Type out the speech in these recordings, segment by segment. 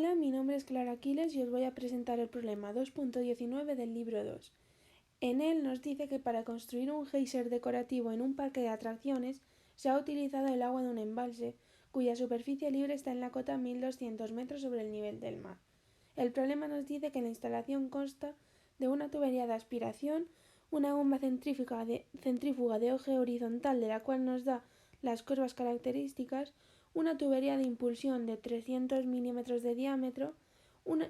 Hola, mi nombre es Clara Aquiles y os voy a presentar el problema 2.19 del libro 2. En él nos dice que para construir un geyser decorativo en un parque de atracciones se ha utilizado el agua de un embalse, cuya superficie libre está en la cota 1200 metros sobre el nivel del mar. El problema nos dice que la instalación consta de una tubería de aspiración, una bomba centrífuga de eje horizontal de la cual nos da las curvas características, una tubería de impulsión de 300 milímetros de diámetro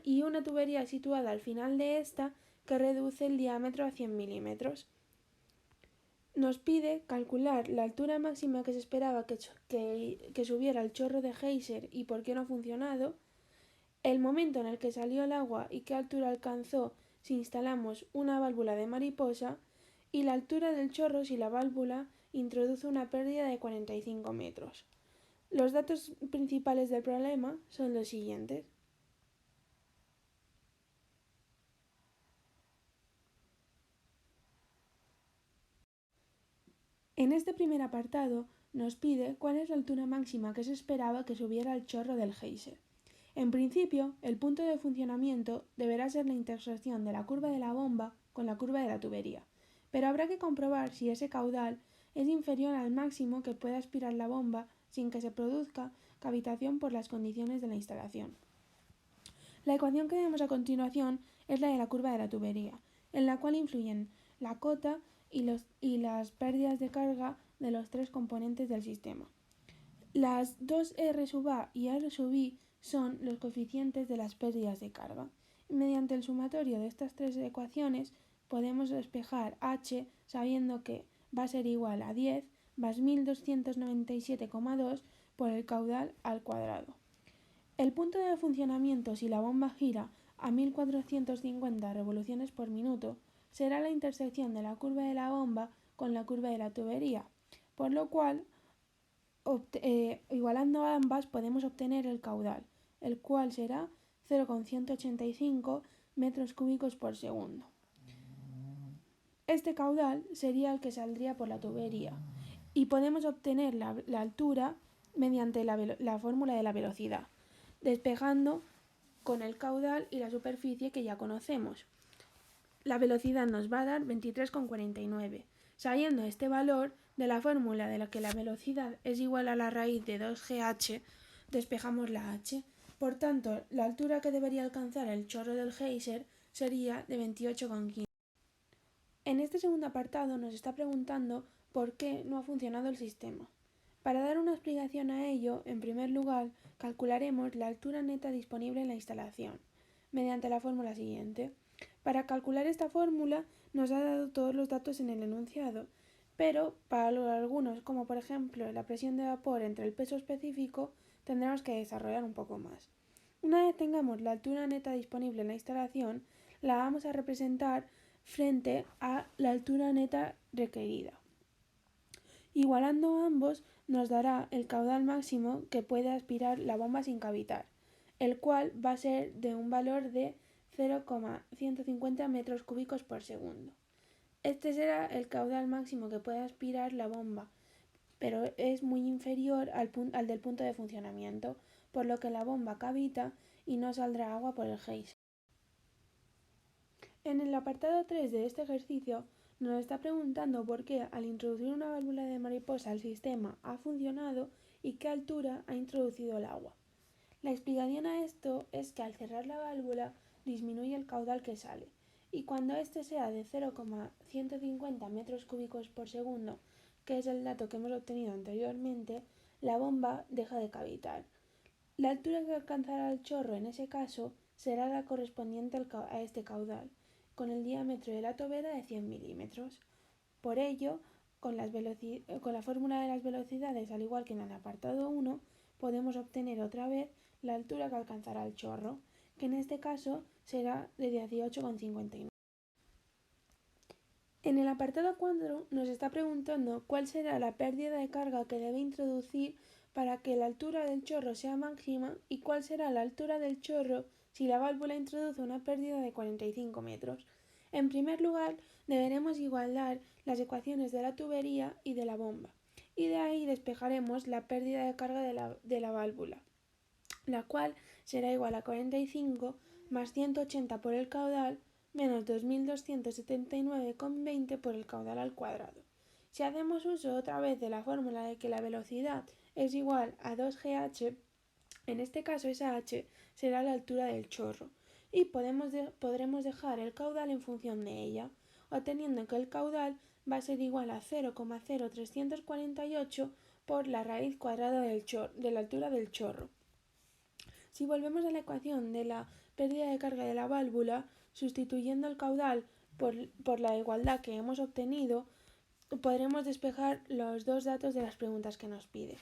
y una tubería situada al final de esta que reduce el diámetro a 100 milímetros. Nos pide calcular la altura máxima que se esperaba que subiera el chorro de geyser y por qué no ha funcionado, el momento en el que salió el agua y qué altura alcanzó si instalamos una válvula de mariposa, y la altura del chorro si la válvula introduce una pérdida de 45 metros. Los datos principales del problema son los siguientes. En este primer apartado nos pide cuál es la altura máxima que se esperaba que subiera el chorro del geyser. En principio, el punto de funcionamiento deberá ser la intersección de la curva de la bomba con la curva de la tubería, pero habrá que comprobar si ese caudal es inferior al máximo que puede aspirar la bomba sin que se produzca cavitación por las condiciones de la instalación. La ecuación que vemos a continuación es la de la curva de la tubería, en la cual influyen la cota y las pérdidas de carga de los tres componentes del sistema. Las dos R sub A y R sub I son los coeficientes de las pérdidas de carga. Mediante el sumatorio de estas tres ecuaciones podemos despejar H sabiendo que va a ser igual a 10 más 1297,2 por el caudal al cuadrado. El punto de funcionamiento si la bomba gira a 1450 revoluciones por minuto será la intersección de la curva de la bomba con la curva de la tubería, por lo cual, igualando a ambas podemos obtener el caudal, el cual será 0,185 metros cúbicos por segundo. Este caudal sería el que saldría por la tubería y podemos obtener la altura mediante la fórmula de la velocidad, despejando con el caudal y la superficie que ya conocemos. La velocidad nos va a dar 23,49. Sabiendo este valor de la fórmula de la que la velocidad es igual a la raíz de 2GH, despejamos la H. Por tanto, la altura que debería alcanzar el chorro del geyser sería de 28,15. En este segundo apartado nos está preguntando por qué no ha funcionado el sistema. Para dar una explicación a ello, en primer lugar, calcularemos la altura neta disponible en la instalación, mediante la fórmula siguiente. Para calcular esta fórmula nos ha dado todos los datos en el enunciado, pero para algunos, como por ejemplo la presión de vapor entre el peso específico, tendremos que desarrollar un poco más. Una vez tengamos la altura neta disponible en la instalación, la vamos a representar frente a la altura neta requerida. Igualando ambos nos dará el caudal máximo que puede aspirar la bomba sin cavitar, el cual va a ser de un valor de 0,150 metros cúbicos por segundo. Este será el caudal máximo que puede aspirar la bomba, pero es muy inferior al del punto de funcionamiento, por lo que la bomba cavita y no saldrá agua por el geyser. En el apartado 3 de este ejercicio nos está preguntando por qué al introducir una válvula de mariposa al sistema ha funcionado y qué altura ha introducido el agua. La explicación a esto es que al cerrar la válvula disminuye el caudal que sale, y cuando este sea de 0,150 metros cúbicos por segundo, que es el dato que hemos obtenido anteriormente, la bomba deja de cavitar. La altura que alcanzará el chorro en ese caso será la correspondiente a este caudal, con el diámetro de la tobera de 100 milímetros. Por ello, con la fórmula de las velocidades, al igual que en el apartado 1, podemos obtener otra vez la altura que alcanzará el chorro, que en este caso será de 18,59. En el apartado 4 nos está preguntando cuál será la pérdida de carga que debe introducir para que la altura del chorro sea máxima y cuál será la altura del chorro si la válvula introduce una pérdida de 45 metros. En primer lugar, deberemos igualar las ecuaciones de la tubería y de la bomba, y de ahí despejaremos la pérdida de carga de la válvula. la cual será igual a 45 más 180 por el caudal menos 2279,20 por el caudal al cuadrado. Si hacemos uso otra vez de la fórmula de que la velocidad es igual a 2gh, en este caso esa h será la altura del chorro y podremos dejar el caudal en función de ella, obteniendo que el caudal va a ser igual a 0,0348 por la raíz cuadrada de la altura del chorro. Si volvemos a la ecuación de la pérdida de carga de la válvula, sustituyendo el caudal por la igualdad que hemos obtenido, podremos despejar los dos datos de las preguntas que nos pide.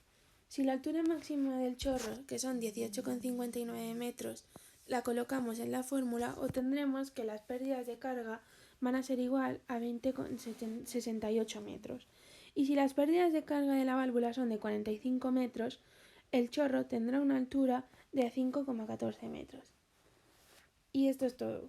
Si la altura máxima del chorro, que son 18,59 metros, la colocamos en la fórmula, obtendremos que las pérdidas de carga van a ser igual a 20,68 metros. Y si las pérdidas de carga de la válvula son de 45 metros, el chorro tendrá una altura de 5,14 metros. Y esto es todo.